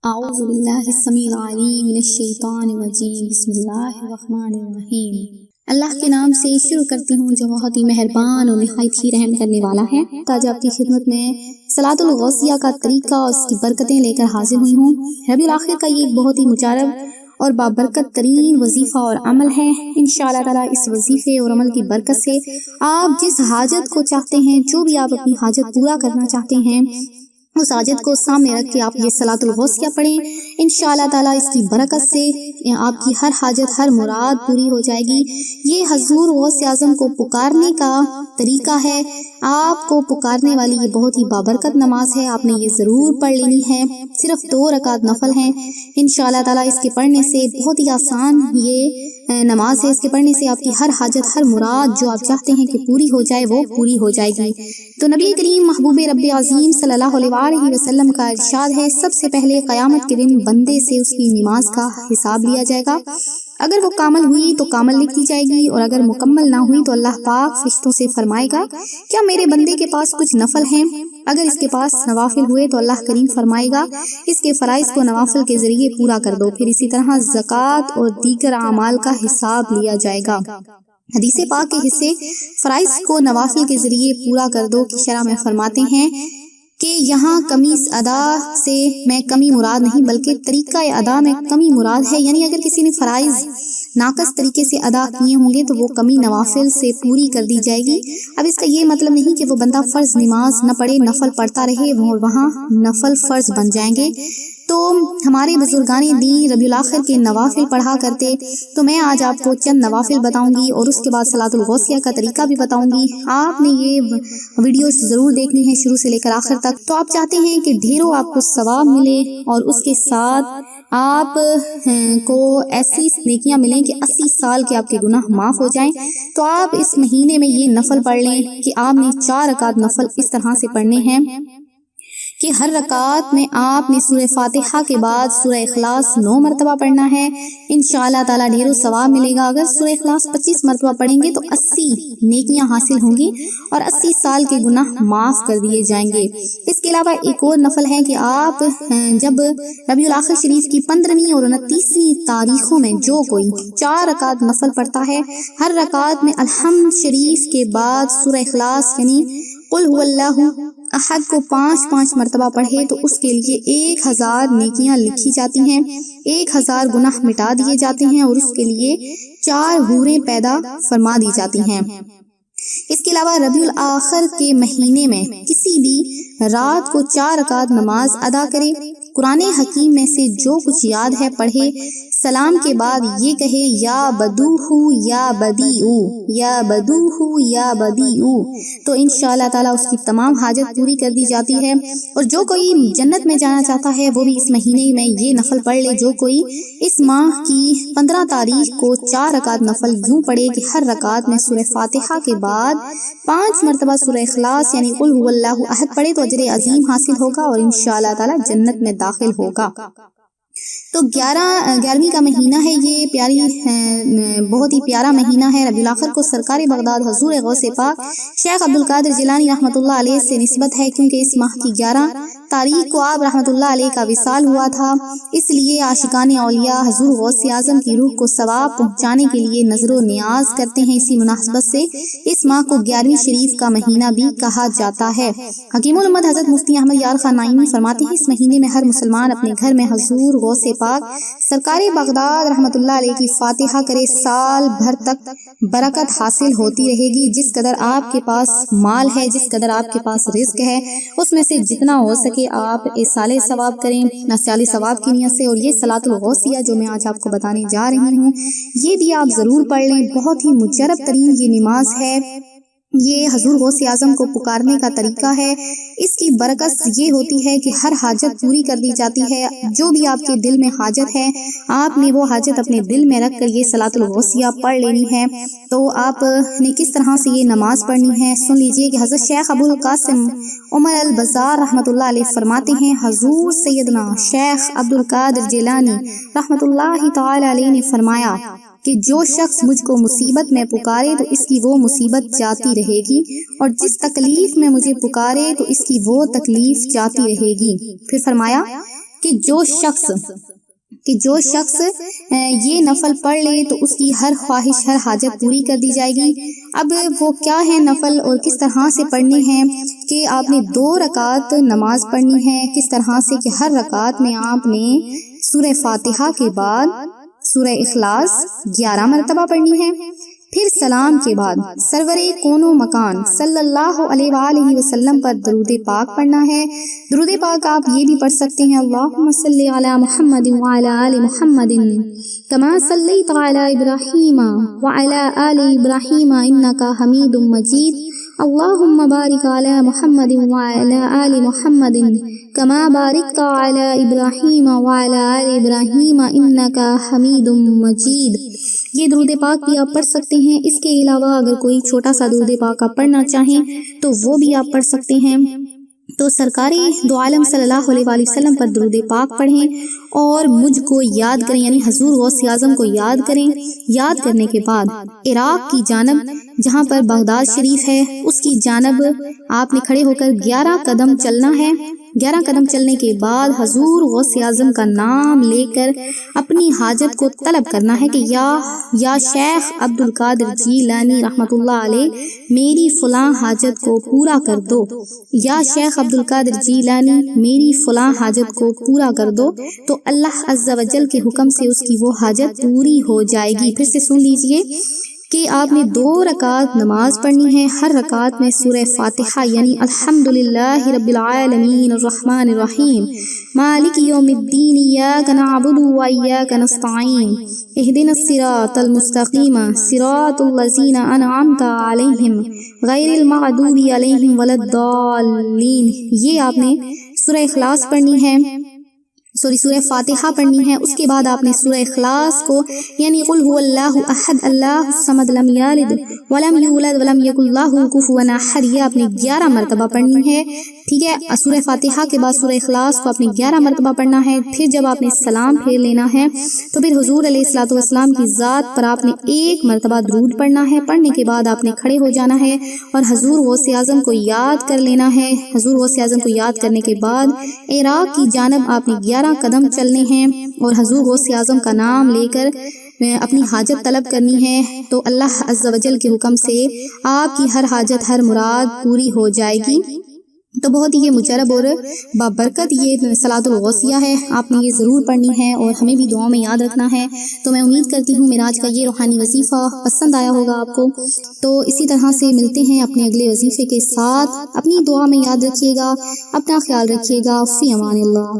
اعوذ باللہ السمیع العلیم من الشیطان الرجیم، بسم اللہ الرحمن الرحیم۔ اللہ کے نام سے شروع کرتی ہوں جو بہت ہی مہربان اور نہایت ہی رحم کرنے والا ہے۔ تاج آپ کی خدمت میں صلاۃ الغوثیہ کا طریقہ اور اس کی برکتیں لے کر حاضر ہوئی ہوں۔ ربیع الاخر کا یہ ایک بہت ہی مجرب اور بابرکت ترین وظیفہ اور عمل ہے۔ انشاءاللہ تعالیٰ اس وظیفے اور عمل کی برکت سے آپ جس حاجت کو چاہتے ہیں، جو بھی آپ اپنی حاجت پورا کرنا چاہتے ہیں، اس حاجت کو سامنے رکھ کے آپ یہ صلاۃ الغوثیہ پڑھیں۔ انشاءاللہ تعالیٰ اس کی برکت سے آپ کی ہر حاجت، ہر مراد پوری ہو جائے گی۔ یہ حضور غوث اعظم کو پکارنے کا طریقہ ہے۔ آپ کو پکارنے والی یہ بہت ہی بابرکت نماز ہے، آپ نے یہ ضرور پڑھ لینی ہے۔ صرف 2 رکعت نفل ہیں۔ انشاءاللہ تعالیٰ اس کے پڑھنے سے بہت ہی آسان یہ نماز ہے۔ اس کے پڑھنے سے آپ کی ہر حاجت، ہر مراد جو آپ چاہتے ہیں کہ پوری ہو جائے، وہ پوری ہو جائے گی۔ تو نبی کریم محبوب رب عظیم صلی اللہ علیہ وسلم کا ارشاد ہے، سب سے پہلے قیامت کے دن بندے سے اس کی نماز کا حساب لیا جائے گا۔ اگر وہ کامل ہوئی تو کامل لکھ دی جائے گی، اور اگر مکمل نہ ہوئی تو اللہ پاک فرشتوں سے فرمائے گا، کیا میرے بندے کے پاس کچھ نفل ہیں؟ اگر اس کے پاس نوافل ہوئے تو اللہ کریم فرمائے گا، اس کے فرائض کو نوافل کے ذریعے پورا کر دو۔ پھر اسی طرح زکوٰۃ اور دیگر اعمال کا حساب لیا جائے گا۔ حدیث پاک کے حصے فرائض کو نوافل کے ذریعے پورا کر دو کی شرح میں فرماتے ہیں کہ یہاں کمی ادا سے میں کمی مراد نہیں بلکہ طریقہ ادا میں کمی مراد ہے، یعنی اگر کسی نے فرائض ناقص طریقے سے ادا کیے ہوں گے تو وہ کمی نوافل سے پوری کر دی جائے گی۔ اب اس کا یہ مطلب نہیں کہ وہ بندہ فرض نماز نہ پڑھے، نفل پڑھتا رہے اور وہاں نفل فرض بن جائیں گے۔ تو ہمارے بزرگان دین ربیع الاخر کے نوافل پڑھا کرتے، تو میں آج آپ کو چند نوافل بتاؤں گی اور اس کے بعد صلاۃ الغوثیہ کا طریقہ بھی بتاؤں گی۔ آپ نے یہ ویڈیو ضرور دیکھنی ہے شروع سے لے کر آخر تک۔ تو آپ چاہتے ہیں کہ ڈھیروں آپ کو ثواب ملے اور اس کے ساتھ آپ کو ایسی نیکیاں ملیں کہ 80 سال کے آپ کے گناہ معاف ہو جائیں، تو آپ اس مہینے میں یہ نفل پڑھ لیں کہ آپ نے 4 رکعت نفل اس طرح سے پڑھنے ہیں کہ ہر رکعت میں آپ نے سورہ فاتحہ کے بعد سورہ اخلاص 9 مرتبہ پڑھنا ہے۔ انشاءاللہ تعالیٰ ڈھیروں ثواب ملے گا۔ اگر سورہ اخلاص 25 مرتبہ پڑھیں گے تو 80 نیکیاں حاصل ہوں گی اور 80 سال کے گناہ معاف کر دیے جائیں گے۔ اس کے علاوہ ایک اور نفل ہے کہ آپ جب ربیع الاخر شریف کی 15ویں اور 29ویں تاریخوں میں جو کوئی 4 رکعت نفل پڑھتا ہے، ہر رکعت میں الحمد شریف کے بعد سورہ اخلاص یعنی قل هو اللہ احد کو 5 مرتبہ پڑھے تو اس کے لیے 1000 نیکیاں لکھی جاتی ہیں، 1000 گناہ مٹا دیے جاتے ہیں اور اس کے لیے 4 حوریں پیدا فرما دی جاتی ہیں۔ اس کے علاوہ ربیع الاخر کے مہینے میں کسی بھی رات کو 4 رکعت نماز ادا کرے، قرآن حکیم میں سے جو کچھ یاد ہے پڑھے، سلام کے بعد یہ کہے یا بدوہ یا بدیعو یا بدوہ یا بدیعو، تو انشاءاللہ تعالیٰ اس کی تمام حاجت پوری کر دی جاتی ہے۔ اور جو کوئی جنت میں جانا چاہتا ہے وہ بھی اس مہینے میں یہ نفل پڑھ لے۔ جو کوئی اس ماہ کی 15 تاریخ کو 4 رکعت نفل یوں پڑھے کہ ہر رکعت میں سورہ فاتحہ کے بعد 5 مرتبہ سورہ اخلاص یعنی قل هو اللہ احد پڑھے تو اجر عظیم حاصل ہوگا اور انشاءاللہ تعالیٰ جنت میں داخل ہوگا۔ تو 11ویں کا مہینہ ہے، یہ بہت ہی پیارا مہینہ ہے۔ ربیع الاخر کو سرکار بغداد حضور غوث پاک شیخ عبدالقادر جیلانی رحمۃ اللہ علیہ سے نسبت ہے، کیونکہ اس ماہ کی 11 تاریخ کو آپ رحمۃ اللہ علیہ کا وصال ہوا تھا۔ اس لیے عاشقان اولیاء حضور غوث اعظم کی روح کو ثواب پہنچانے کے لیے نظر و نیاز کرتے ہیں۔ اسی مناسبت سے اس ماہ کو 11ویں شریف کا مہینہ بھی کہا جاتا ہے۔ حکیم الامت حضرت مفتی احمد یار خان نعیمی فرماتے ہیں، اس مہینے میں ہر مسلمان اپنے گھر میں حضور غوث پاک سرکار بغداد رحمۃ اللہ علیہ کی فاتحہ کرے، سال بھر تک برکت حاصل ہوتی رہے گی۔ جس قدر آپ کے پاس مال ہے، جس قدر آپ کے پاس رزق ہے، اس میں سے جتنا ہو سکے آپ اصالِ ثواب کریں، اصالِ ثواب کی نیت سے۔ اور یہ صلاۃ الغوثیہ جو میں آج آپ کو بتانے جا رہی ہوں، یہ بھی آپ ضرور پڑھ لیں۔ بہت ہی مجرب ترین یہ نماز ہے، یہ حضور غوث اعظم کو پکارنے کا طریقہ ہے۔ اس کی برکت یہ ہوتی ہے کہ ہر حاجت پوری کر دی جاتی ہے۔ جو بھی آپ کے دل میں حاجت ہے، آپ نے وہ حاجت اپنے دل میں رکھ کر یہ صلاۃ الغوثیہ پڑھ لینی ہے۔ تو آپ نے کس طرح سے یہ نماز پڑھنی ہے سن لیجئے کہ حضرت شیخ ابو القاسم عمر البزار رحمۃ اللہ علیہ فرماتے ہیں، حضور سیدنا شیخ عبدالقادر جیلانی رحمۃ اللہ تعالی علیہ نے فرمایا کہ جو شخص مجھ کو مصیبت میں پکارے تو اس کی وہ مصیبت جاتی رہے گی، اور جس تکلیف میں مجھے پکارے تو اس کی وہ تکلیف جاتی رہے گی۔ پھر فرمایا کہ جو شخص یہ نفل پڑھ لے تو اس کی ہر خواہش ہر حاجت پوری کر دی جائے گی۔ اب وہ کیا ہے نفل اور کس طرح سے پڑھنے ہیں کہ آپ نے 2 رکعت نماز پڑھنی ہے، کس طرح سے کہ ہر رکعت میں آپ نے سورہ فاتحہ کے بعد سورہ اخلاص 11 مرتبہ پڑھنی ہے، پھر سلام کے بعد سرور کون و مکان صلی اللہ علیہ وآلہ وسلم پر درود پاک پڑھنا ہے۔ درود پاک آپ یہ بھی پڑھ سکتے ہیں اللہم صلی علی محمد وعلی آل محمد کما صلیت علی ابراہیم وعلی آل ابراہیم انک حمید مجید، اللہم بارک علی محمد وعلی آل محمد کما بارکت علی ابراہیم وعلی آل ابراہیم انک حمید مجید۔ یہ درود پاک بھی آپ پڑھ سکتے ہیں۔ اس کے علاوہ اگر کوئی چھوٹا سا درود پاک آپ پڑھنا چاہیں تو وہ بھی آپ پڑھ سکتے ہیں۔ تو سرکار دو عالم صلی اللہ علیہ وآلہ وسلم پر درود پاک پڑھیں اور مجھ کو یاد کریں، یعنی حضور غوث اعظم کو یاد کریں۔ یاد کرنے کے بعد عراق کی جانب جہاں پر بغداد شریف ہے اس کی جانب آپ نے کھڑے ہو کر 11 قدم چلنا ہے۔ 11 قدم چلنے کے بعد حضور غوث اعظم کا نام لے کر اپنی حاجت کو طلب کرنا ہے کہ یا شیخ عبد القادر جیلانی رحمۃ اللہ علیہ میری فلاں حاجت کو پورا کر دو، یا شیخ عبد القادر جیلانی میری فلاں حاجت کو پورا کر دو، تو اللہ عز و جل کے حکم سے اس کی وہ حاجت پوری ہو جائے گی۔ پھر سے سن لیجئے کہ آپ نے 2 رکعت نماز پڑھنی ہے، ہر رکعت میں سورہ فاتحہ یعنی الحمدللہ رب العالمین الرحمن الرحیم مالک یوم الدین ایاک نعبد و ایاک نستعین اہدنا الصراط المستقیم صراط الذین انعمت علیہم غیر المغضوب علیہم ولا الضالین۔ یہ آپ نے سورہ اخلاص پڑھنی ہے، سورہ فاتحہ پڑھنی ہے۔ اس کے بعد آپ نے سورہ اخلاص کو یعنی قل هو اللہ احد اللہ الصمد لم یلد ولم یولد ولم یکن لہ کفوا احد، یہ آپ نے 11 مرتبہ پڑھنی ہے، ٹھیک ہے۔ سورہ فاتحہ کے بعد سورہ اخلاص کو آپ نے 11 مرتبہ پڑھنا ہے۔ پھر جب آپ نے سلام پھیر لینا ہے تو پھر حضور علیہ الصلوۃ والسلام کی ذات پر آپ نے 1 مرتبہ درود پڑھنا ہے۔ پڑھنے کے بعد آپ نے کھڑے ہو جانا ہے اور حضور غوث اعظم کو یاد کر لینا ہے۔ حضور غوث اعظم کو یاد کرنے کے بعد عراق کی جانب آپ نے 11 قدم چلنے ہیں اور حضور غوث اعظم کا نام لے کر اپنی حاجت طلب کرنی ہے، تو اللہ عز و جل کے حکم سے آپ کی ہر حاجت ہر مراد پوری ہو جائے گی۔ تو بہت ہی یہ مجرب اور بابرکت یہ صلاۃ الغوثیہ ہے، آپ نے یہ ضرور پڑھنی ہے اور ہمیں بھی دعاؤں میں یاد رکھنا ہے۔ تو میں امید کرتی ہوں میرا آج کا یہ روحانی وظیفہ پسند آیا ہوگا آپ کو۔ تو اسی طرح سے ملتے ہیں اپنے اگلے وظیفے کے ساتھ۔ اپنی دعا میں یاد رکھیے گا، اپنا خیال رکھیے گا، فی امان اللہ۔